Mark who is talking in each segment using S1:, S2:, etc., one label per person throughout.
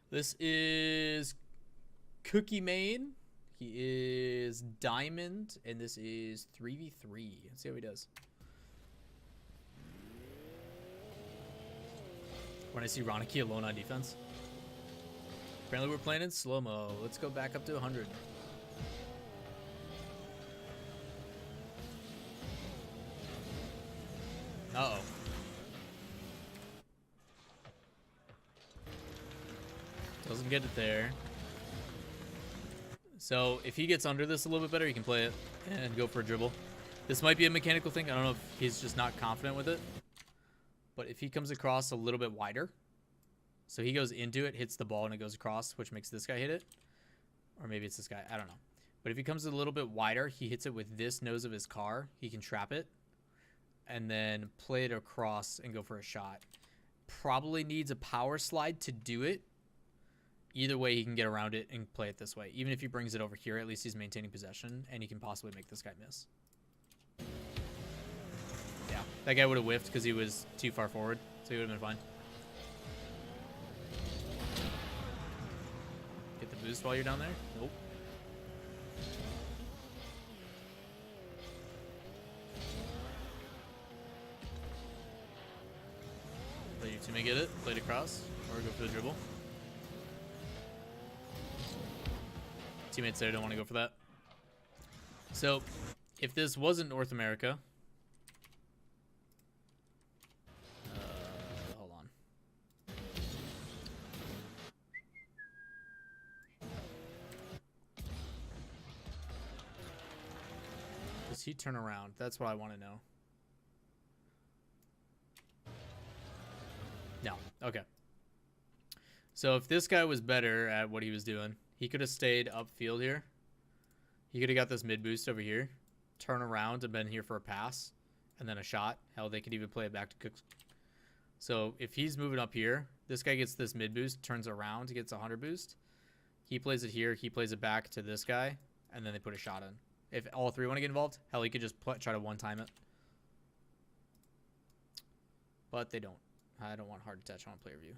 S1: This is CookieMaine. He is Diamond, and this is 3v3. Let's see how he does. When I see Ronicky alone on defense. Apparently we're playing in slow-mo. Let's go back up to 100. Uh-oh. Doesn't get it there. So if he gets under this a little bit better, he can play it and go for a dribble. This might be a mechanical thing. I don't know if he's just not confident with it. But if he comes across a little bit wider, so he goes into it, hits the ball, and it goes across, which makes this guy hit it. Or maybe it's this guy. I don't know. But if he comes a little bit wider, he hits it with this nose of his car. He can trap it and then play it across and go for a shot. Probably needs a power slide to do it. Either way, he can get around it and play it this way. Even if he brings it over here, at least he's maintaining possession, and he can possibly make this guy miss. Yeah, that guy would have whiffed because he was too far forward, so he would have been fine. Get the boost while you're down there? Nope. Let your teammate get it, play it across, or go for the dribble. Teammates there don't want to go for that. So, if this wasn't North America, hold on. Does he turn around? That's what I want to know. No. Okay. So if this guy was better at what he was doing, he could have stayed upfield here. He could have got this mid boost over here, turn around and been here for a pass, and then a shot. Hell, they could even play it back to Cooks. So if he's moving up here, this guy gets this mid boost, turns around, gets a 100 boost. He plays it here, he plays it back to this guy, and then they put a shot in. If all three want to get involved, hell, he could just try to one-time it. But they don't. I don't want hard to touch on player view.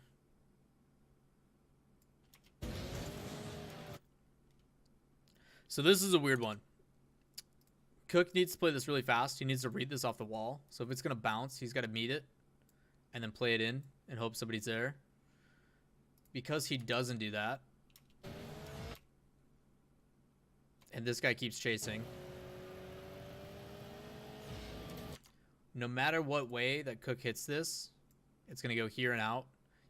S1: So this is a weird one. Cook needs to play this really fast. He needs to read this off the wall. So if it's going to bounce, he's got to meet it and then play it in and hope somebody's there. Because he doesn't do that, and this guy keeps chasing, no matter what way that Cook hits this, it's going to go here and out.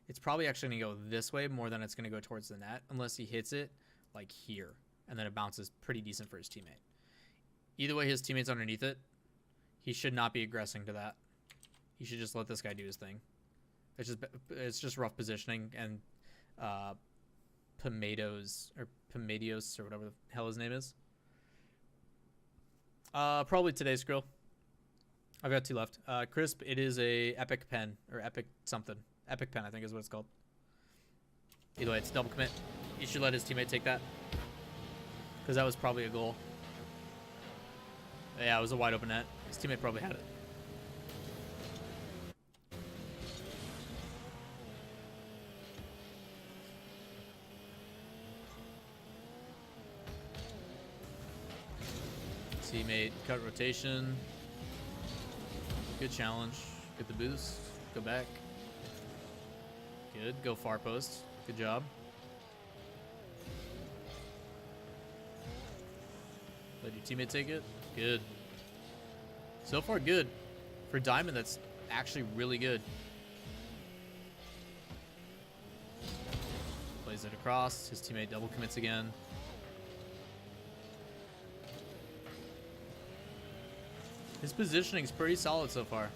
S1: It's probably actually going to go this way more than it's going to go towards the net, unless he hits it like here, and then it bounces pretty decent for his teammate. Either way, his teammate's underneath it. He should not be aggressing to that. He should just let this guy do his thing. It's just rough positioning, and Pomadios or whatever the hell his name is. Probably today's scroll. I've got two left. Crisp, it is a epic pen or epic something. Epic pen, I think is what it's called. Either way, it's double commit. You should let his teammate take that, because that was probably a goal. Yeah, it was a wide open net. His teammate probably had it. Teammate cut rotation. Good challenge. Get the boost. Go back. Good. Go far post. Good job. Let your teammate take it. Good. So far, good. For Diamond, that's actually really good. Plays it across. His teammate double commits again. His positioning is pretty solid so far.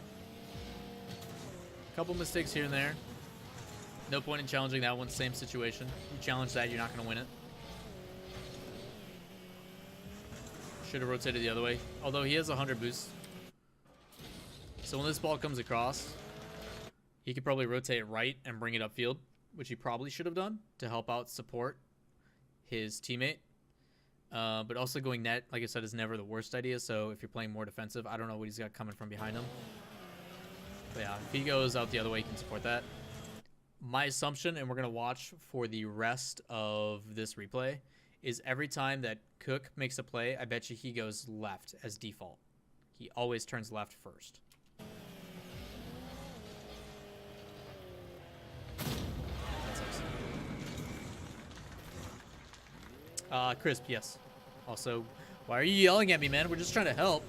S1: Couple mistakes here and there. No point in challenging that one. Same situation. You challenge that, you're not going to win it. Should have rotated the other way. Although he has 100 boost. So when this ball comes across, he could probably rotate right and bring it upfield, which he probably should have done to help out support his teammate. But also going net, like I said, is never the worst idea. So if you're playing more defensive, I don't know what he's got coming from behind him. But yeah, if he goes out the other way, he can support that. My assumption, and we're going to watch for the rest of this replay, is every time that Cook makes a play, I bet you he goes left as default. He always turns left first. Crisp, yes. Also, why are you yelling at me, man? We're just trying to help.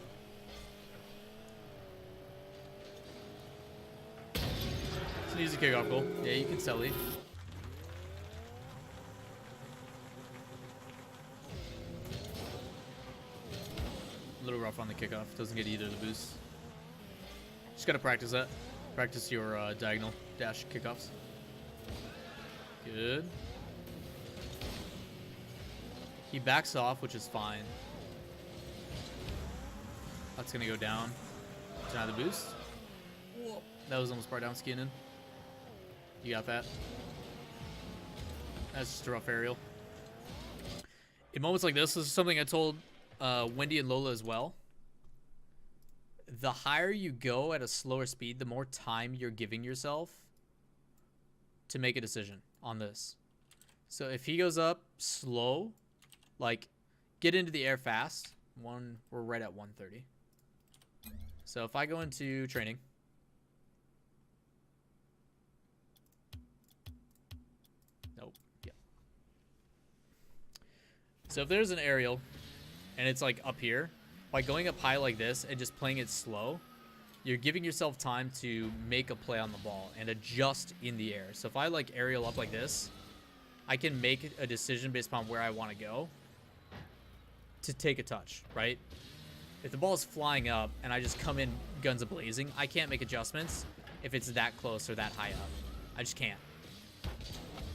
S1: It's an easy kickoff goal. Yeah, you can sell it. A little rough on the kickoff. Doesn't get either of the boosts. Just gotta practice that. Practice your diagonal dash kickoffs. Good. He backs off, which is fine. That's gonna go down. Deny the boost. Whoa. That was almost part down skinning. You got that. That's just a rough aerial. In moments like this is something I told Wendy and Lola as well. The higher you go at a slower speed, the more time you're giving yourself to make a decision on this. So if he goes up slow, like get into the air fast. We're right at 130. So if I go into training, nope, yeah. So if there's an aerial and it's like up here, by going up high like this and just playing it slow, you're giving yourself time to make a play on the ball and adjust in the air. So if I like aerial up like this, I can make a decision based upon where I want to go to take a touch, right? If the ball is flying up and I just come in guns a-blazing, I can't make adjustments if it's that close or that high up. I just can't.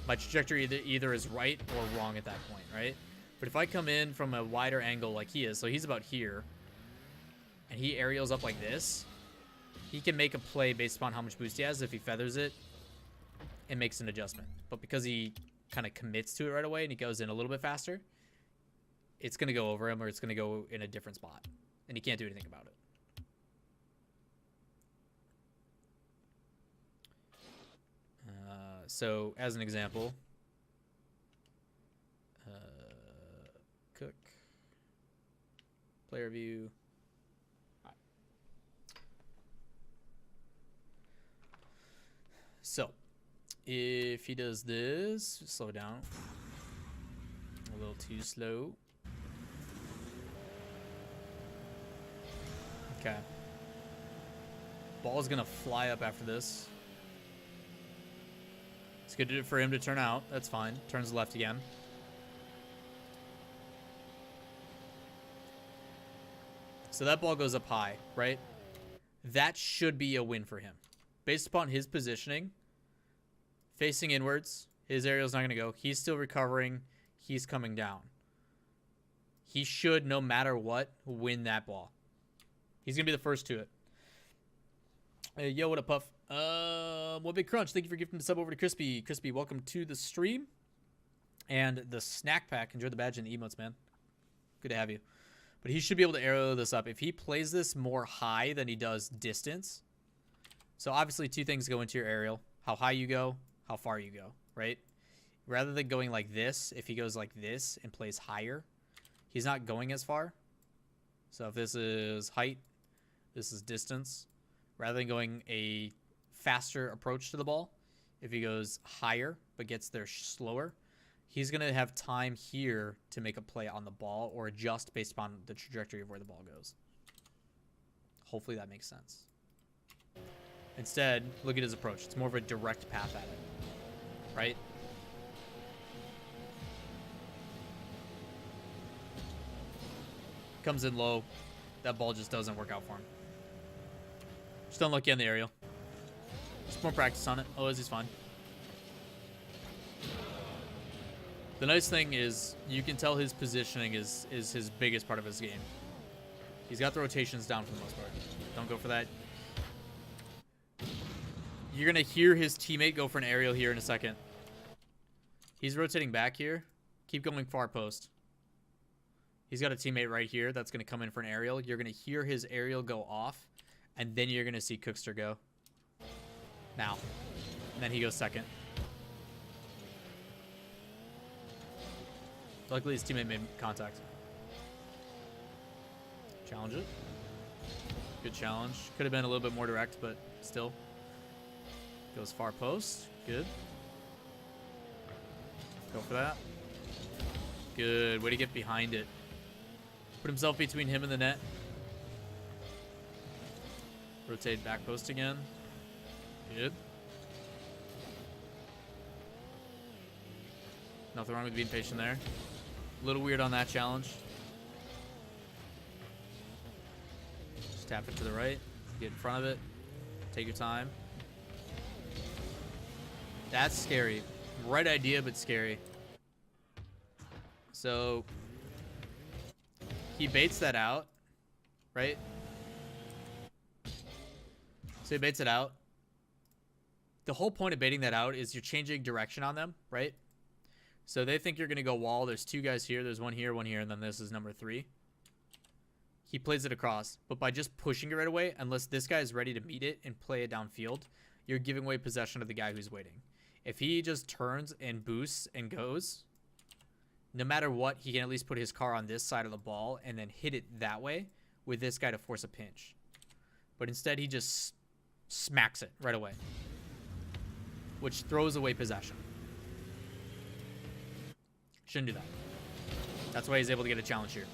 S1: My trajectory either is right or wrong at that point, right? But if I come in from a wider angle like he is, so he's about here, and he aerials up like this, he can make a play based upon how much boost he has if he feathers it and makes an adjustment. But because he kind of commits to it right away and he goes in a little bit faster, it's going to go over him or it's going to go in a different spot. And he can't do anything about it. So, as an example, Cook, player view. Right. So, if he does this, slow down. A little too slow. Okay. Ball's gonna fly up after this. It's good for him to turn out. That's fine. Turns left again. So that ball goes up high, right? That should be a win for him. Based upon his positioning, facing inwards, his aerial's not gonna go. He's still recovering. He's coming down. He should, no matter what, win that ball. He's going to be the first to it. Hey, yo, what up, Puff? Well, Big Crunch, thank you for gifting the sub over to Crispy. Crispy, welcome to the stream. And the snack pack. Enjoy the badge and the emotes, man. Good to have you. But he should be able to arrow this up. If he plays this more high than he does distance. So, obviously, two things go into your aerial. How high you go, how far you go, right? Rather than going like this, if he goes like this and plays higher, he's not going as far. So, if this is height, this is distance. Rather than going a faster approach to the ball, if he goes higher but gets there slower, he's going to have time here to make a play on the ball or adjust based upon the trajectory of where the ball goes. Hopefully that makes sense. Instead, look at his approach. It's more of a direct path at it, right? Comes in low. That ball just doesn't work out for him. Just unlucky on the aerial. Just more practice on it. Otherwise, he's fine. The nice thing is you can tell his positioning is his biggest part of his game. He's got the rotations down for the most part. Don't go for that. You're going to hear his teammate go for an aerial here in a second. He's rotating back here. Keep going far post. He's got a teammate right here that's going to come in for an aerial. You're going to hear his aerial go off, and then you're going to see Cookster go. Now. And then he goes second. Luckily, his teammate made contact. Challenge it. Good challenge. Could have been a little bit more direct, but still. Goes far post. Good. Go for that. Good. Way to get behind it. Put himself between him and the net. Rotate back post again. Good. Nothing wrong with being patient there. A little weird on that challenge. Just tap it to the right. Get in front of it. Take your time. That's scary. Right idea, but scary. So he baits that out, right? So he baits it out. The whole point of baiting that out is you're changing direction on them, right? So they think you're going to go wall. There's two guys here. There's one here, and then this is number 3. He plays it across. But by just pushing it right away, unless this guy is ready to meet it and play it downfield, you're giving away possession to the guy who's waiting. If he just turns and boosts and goes, no matter what, he can at least put his car on this side of the ball and then hit it that way with this guy to force a pinch. But instead, he just smacks it right away, which throws away possession. Shouldn't do that. That's why he's able to get a challenge here.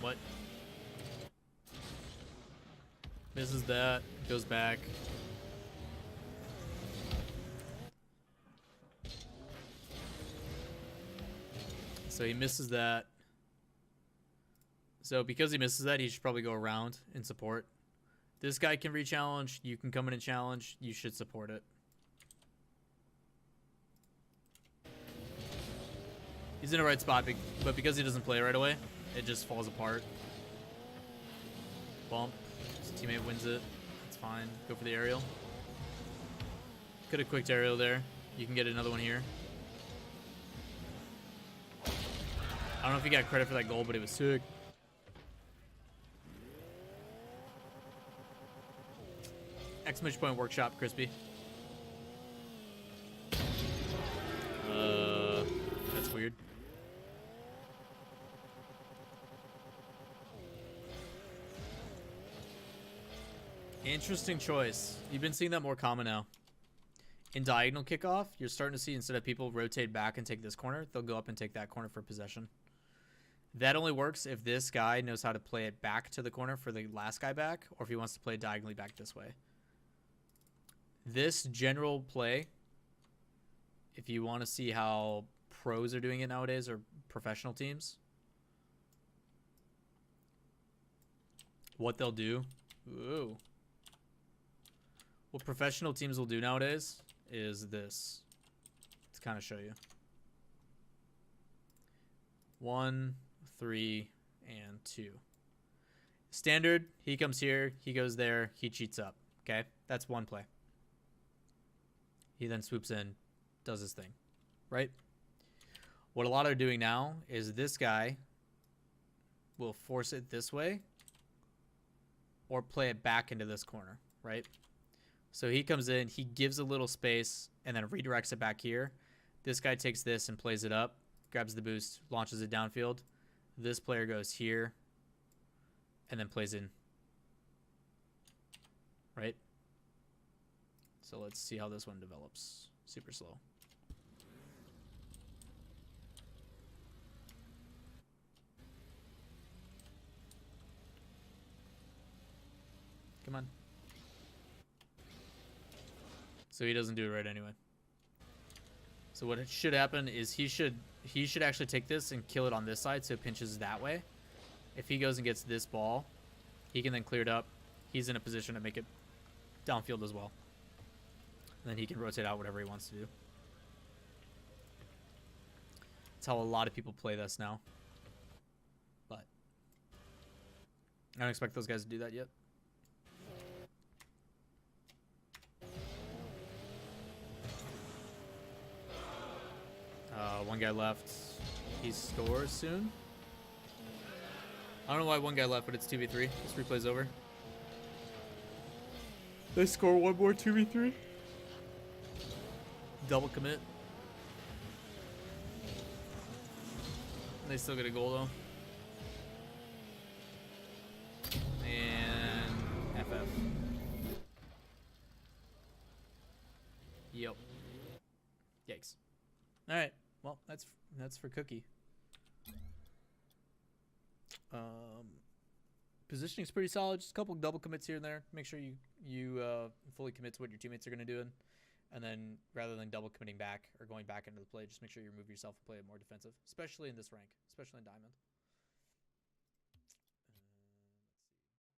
S1: What? Misses that. Goes back. So he misses that. So because he misses that, he should probably go around and support. This guy can re-challenge. You can come in and challenge. You should support it. He's in the right spot, but because he doesn't play right away, it just falls apart. Bump. His teammate wins it. That's fine. Go for the aerial. Could have quicked aerial there. You can get another one here. I don't know if you got credit for that goal, but it was sick. Exclamation point workshop, Crispy. That's weird. Interesting choice. You've been seeing that more common now. In diagonal kickoff, you're starting to see instead of people rotate back and take this corner, they'll go up and take that corner for possession. That only works if this guy knows how to play it back to the corner for the last guy back, or if he wants to play diagonally back this way. This general play, if you want to see how pros are doing it nowadays or professional teams, what they'll do. Ooh. What professional teams will do nowadays is this. To kind of show you. 1, 3, and 2. Standard, he comes here, he goes there, he cheats up. Okay? That's one play. He then swoops in, does his thing. Right? What a lot are doing now is this guy will force it this way or play it back into this corner, right? So he comes in, he gives a little space, and then redirects it back here. This guy takes this and plays it up, grabs the boost, launches it downfield. This player goes here, and then plays in. Right? So let's see how this one develops. Super slow. Come on. So he doesn't do it right anyway. So what should happen is he should actually take this and kill it on this side so it pinches that way. If he goes and gets this ball, he can then clear it up. He's in a position to make it downfield as well. And then he can rotate out whatever he wants to do. That's how a lot of people play this now. But I don't expect those guys to do that yet. One guy left. He scores soon. I don't know why one guy left, but it's 2v3. This replay's over. They score one more 2v3. Double commit. They still get a goal though. And FF. Yep. Yikes. All right. Well, that's for Cookie. Positioning's pretty solid. Just a couple double commits here and there. Make sure you fully commit to what your teammates are going to do, and then rather than double committing back or going back into the play, just make sure you remove yourself and play it more defensive, especially in this rank, especially in Diamond.